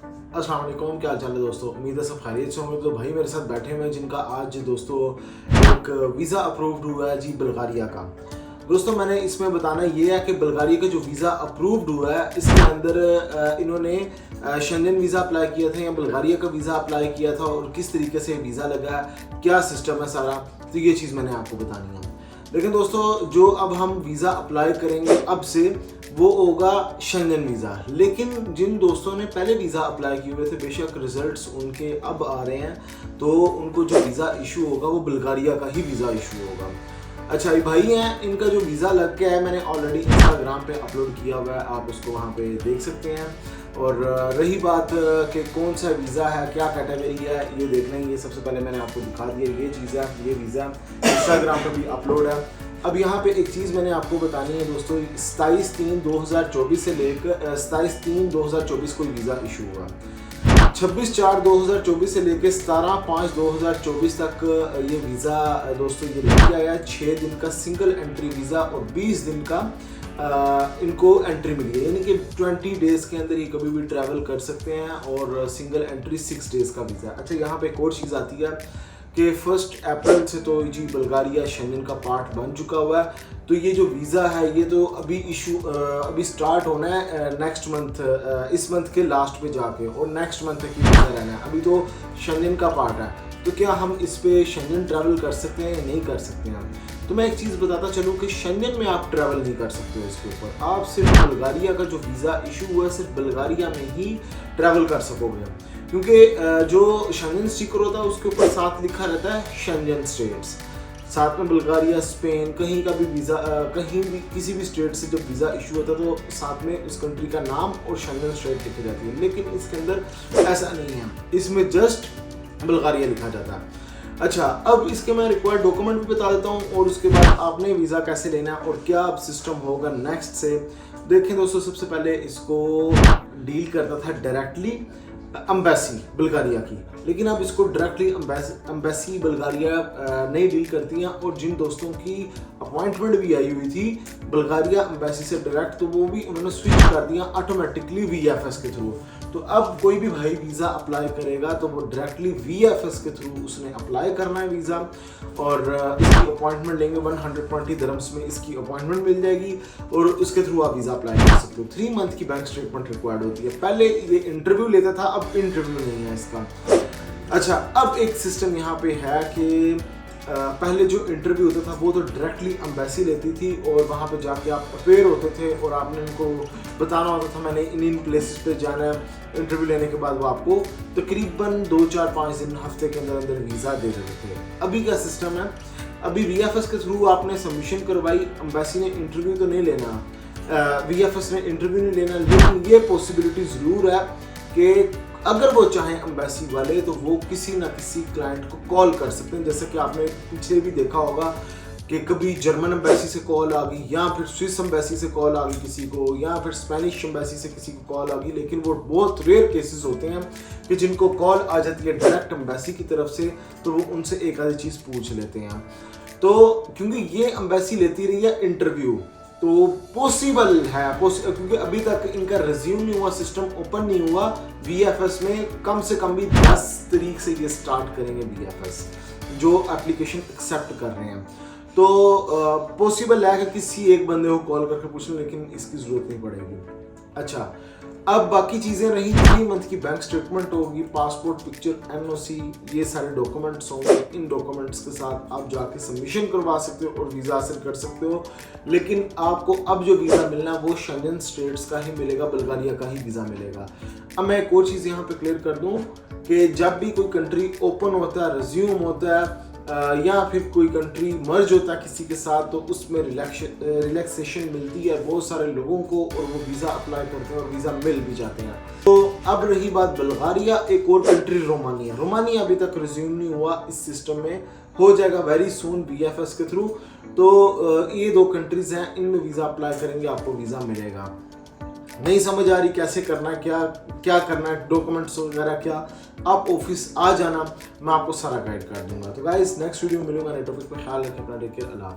अस्सलाम वालेकुम, क्या हाल चाल है दोस्तों। उम्मीद है सब खैरियत से होंगे। तो भाई मेरे साथ बैठे हुए हैं जिनका आज दोस्तों एक वीज़ा अप्रूव्ड हुआ है जी बुल्गारिया का। दोस्तों मैंने इसमें बताना ये है कि बुल्गारिया का जो वीज़ा अप्रूव्ड हुआ है इसके अंदर इन्होंने शेंगन वीज़ा अप्लाई किया था या बुल्गारिया का वीज़ा अप्लाई किया था और किस तरीके से वीज़ा लगा है, क्या सिस्टम है सारा, तो ये चीज़ मैंने आपको बतानी है। लेकिन दोस्तों जो अब हम वीज़ा अप्लाई करेंगे अब से वो होगा शेंगन वीज़ा। लेकिन जिन दोस्तों ने पहले वीज़ा अप्लाई किए हुए थे बेशक रिजल्ट्स उनके अब आ रहे हैं तो उनको जो वीज़ा इशू होगा वो बुल्गारिया का ही वीज़ा इशू होगा। अच्छा ये भाई हैं, इनका जो वीज़ा लग गया है मैंने ऑलरेडी इंस्टाग्राम पे अपलोड किया हुआ है, आप उसको वहाँ पे देख सकते हैं। और रही बात कि कौन सा वीज़ा है, क्या कैटेगरी है, ये देख लें। ये सबसे पहले मैंने आपको दिखा दिया, ये चीज़ है, ये वीज़ा इंस्टाग्राम पर भी अपलोड है। अब यहाँ पे एक चीज़ मैंने आपको बतानी है दोस्तों, 27/3/2024 से लेकर 27/3/2024 को वीज़ा इशू हुआ। 26/4/2024 से लेकर 17/5/2024 तक ये वीज़ा दोस्तों ये लग गया है। 6 दिन का सिंगल एंट्री वीज़ा और 20 दिन का इनको एंट्री मिली है, यानी कि 20 डेज़ के अंदर ये कभी भी ट्रैवल कर सकते हैं और सिंगल एंट्री 6 डेज़ का वीज़ा। अच्छा यहाँ पे एक और चीज़ आती है कि 1 अप्रैल से तो जी बुल्गारिया शेंगन का पार्ट बन चुका हुआ है, तो ये जो वीज़ा है ये तो अभी स्टार्ट होना है नेक्स्ट मंथ, इस मंथ के लास्ट पे जाके, और नेक्स्ट मंथ तक ही वीज़ा रहना है। अभी तो शेंगन का पार्ट है, तो क्या हम इस पे शेंगन ट्रैवल कर सकते हैं या नहीं कर सकते हैं। तो मैं एक चीज़ बताता चलूँ कि शेंगन में आप ट्रैवल नहीं कर सकते हो, इसके ऊपर आप सिर्फ बुल्गारिया का जो वीज़ा इशू हुआ है सिर्फ बुल्गारिया में ही ट्रैवल कर सकोगे, क्योंकि जो शेंगन स्टिकर होता है उसके ऊपर साथ लिखा रहता है शेंगन स्टेट्स, साथ में बुल्गारिया, स्पेन, कहीं का भी वीज़ा, कहीं भी किसी भी स्टेट से जब वीज़ा इशू होता है तो साथ में उस कंट्री का नाम और शेंगन स्टेट लिखी जाती है। लेकिन इसके अंदर ऐसा नहीं है, इसमें जस्ट बुल्गारिया लिखा जाता है। अच्छा अब इसके मैं रिक्वायर्ड डॉक्यूमेंट भी बता देता हूँ और उसके बाद आपने वीज़ा कैसे लेना है और क्या अब सिस्टम होगा नेक्स्ट से। देखें दोस्तों, सबसे पहले इसको डील करता था डायरेक्टली एम्बेसी बुल्गारिया की, लेकिन अब इसको डायरेक्टली एम्बेसी बुल्गारिया नहीं डील करती हैं। और जिन दोस्तों की अपॉइंटमेंट भी आई हुई थी बुल्गारिया एम्बेसी से डायरेक्ट, तो वो भी उन्होंने स्विच कर दिया ऑटोमेटिकली वीएफएस के थ्रू। तो अब कोई भी भाई वीज़ा अप्लाई करेगा तो वो डायरेक्टली वीएफएस के थ्रू उसने अप्लाई करना है वीज़ा, और इसकी अपॉइंटमेंट लेंगे 120 दिरहम्स में इसकी अपॉइंटमेंट मिल जाएगी और उसके थ्रू आप वीज़ा अप्लाई कर सकते हो। 3 मंथ की बैंक स्टेटमेंट रिक्वायर्ड होती है। पहले ये इंटरव्यू लेता था, अब इंटरव्यू नहीं है इसका। अच्छा अब एक सिस्टम यहाँ पे है कि पहले जो इंटरव्यू होता था वो तो डायरेक्टली एम्बेसी लेती थी और वहाँ पे जाके आप अपेयर होते थे और आपने उनको बताना होता था मैंने इन प्लेसेस पे जाना है। इंटरव्यू लेने के बाद वो आपको तकरीबन 2-4-5 दिन हफ्ते के अंदर अंदर वीज़ा दे देते थे। अभी क्या सिस्टम है, अभी वीएफएस के थ्रू आपने सबमिशन करवाई, एम्बेसी ने इंटरव्यू तो नहीं लेना, वीएफएस ने इंटरव्यू नहीं लेना, लेकिन ये पॉसिबिलिटी ज़रूर है कि अगर वो चाहें एम्बेसी वाले तो वो किसी ना किसी क्लाइंट को कॉल कर सकते हैं। जैसे कि आपने पीछे भी देखा होगा कि कभी जर्मन एम्बेसी से कॉल आ गई या फिर स्विस एम्बेसी से कॉल आ गई किसी को, या फिर स्पेनिश एम्बेसी से किसी को कॉल आ गई। लेकिन वो बहुत रेयर केसेस होते हैं कि जिनको कॉल आ जाती है डायरेक्ट एम्बेसी की तरफ से, तो वो उनसे एक आधी चीज़ पूछ लेते हैं। तो क्योंकि ये एम्बेसी लेती रही है इंटरव्यू तो पॉसिबल है, क्योंकि अभी तक इनका रिज्यूम नहीं हुआ, सिस्टम ओपन नहीं हुआ वीएफएस में, कम से कम भी 10 तारीख से ये स्टार्ट करेंगे वीएफएस जो एप्लीकेशन एक्सेप्ट कर रहे हैं। तो पॉसिबल है कि किसी एक बंदे को कॉल करके पूछ लें, लेकिन इसकी ज़रूरत नहीं पड़ेगी। अच्छा अब बाकी चीज़ें रही, 3 मंथ की बैंक स्टेटमेंट होगी, पासपोर्ट पिक्चर, एनओसी, ये सारे डॉक्यूमेंट्स होंगे। इन डॉक्यूमेंट्स के साथ आप जाके सबमिशन करवा सकते हो और वीज़ा हासिल कर सकते हो। लेकिन आपको अब जो वीज़ा मिलना है वो शेंगन स्टेट्स का ही मिलेगा, बुल्गारिया का ही वीज़ा मिलेगा। अब मैं एक और चीज़ यहाँ पे क्लियर कर दूँ कि जब भी कोई कंट्री ओपन होता है, रिज्यूम होता है या फिर कोई कंट्री मर्ज होता है किसी के साथ, तो उसमें रिलैक्सेशन मिलती है बहुत सारे लोगों को और वो वीज़ा अप्लाई करते हैं और वीज़ा मिल भी जाते हैं। तो अब रही बात बुल्गारिया, एक और कंट्री रोमानिया। रोमानिया अभी तक रिज्यूम नहीं हुआ, इस सिस्टम में हो जाएगा वेरी सून वीएफएस के थ्रू। तो ये 2 कंट्रीज़ हैं, इनमें वीज़ा अप्लाई करेंगे आपको वीज़ा मिलेगा। नहीं समझ आ रही कैसे करना है, क्या करना है, डॉक्यूमेंट्स वगैरह क्या, आप ऑफिस आ जाना, मैं आपको सारा गाइड कर दूंगा। तो गाइस नेक्स्ट वीडियो में मिलूंगा नए टॉपिक पर। ख्याल रखें अपना, टेक केयर, अल्लाह हाफ़िज़।